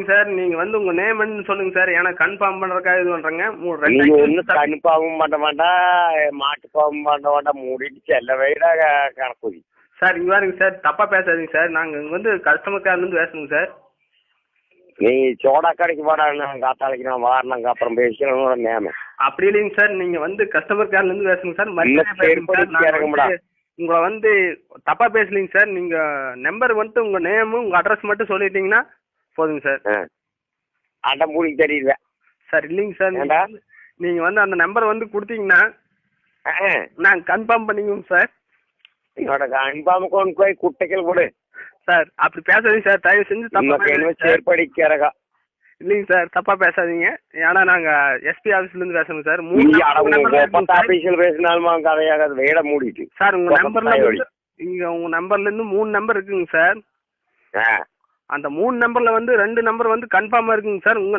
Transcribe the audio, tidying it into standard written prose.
Sir, நீங்க வந்து உங்க நேம்னு சொல்லுங்க சார். எனக்கு கன்ஃபார்ம் பண்றதுக்காக இது பண்றேங்க. நீங்க ஒன்னும் கன்ஃபார்மும் பண்ண வேண்டாம், மாட்டுப்பாவும் பண்ண வேண்டாம், மூடிட்டு செல்ல வைடா கணக்கு. சார் இங்க பாருங்க சார், தப்பா பேசாதீங்க சார். நாங்க இங்க வந்து கஸ்டமர் கேர்ல இருந்து பேசுங்க சார். நீ சோடா கடைக்கு போடா, காத்தாளைக்கு நான் வாரினாங்க, அப்புறம் பேசிக்கிறோம் நேம. அப்படி இல்லைங்க சார், நீங்க வந்து கஸ்டமர் கேர்ல இருந்து பேசுங்க சார். உங்களை வந்து தப்பா பேசலீங்க சார். நீங்க நம்பர் மட்டும் உங்க நேமு உங்க அட்ரஸ் மட்டும் சொல்லிட்டீங்கன்னா போதுங்க சார். அடம் மூடி தெரியல சார். இல்லைங்க சார், நீங்க வந்து அந்த நம்பர் வந்து கொடுத்தீங்கன்னா நான் கன்ஃபார்ம் பண்ணிக்குவோம் சார். என்னோட கன்ஃபார்ம் கொண்டு போய் குட்டைகள் கொடு சார். அப்படி பேசாதீங்க சார், தயவு செஞ்சு தப்பா சேர்ப்படிக்கிறகா. இல்லைங்க சார், தப்பா பேசாதீங்க. ஏன்னா நாங்க எஸ்பி ஆபீஸ்ல இருந்து பேசுறோம் சார். ஆபீஸ்ல பேசினாலும் கதையாகாது, வேட மூடிட்டு சார். உங்க நம்பர்ல இருந்து 3 நம்பர் இருக்குங்க சார். அந்த 3 நம்பர்ல வந்து 2 நம்பர் வந்து கன்ஃபார்மா இருக்குங்க சார். உங்க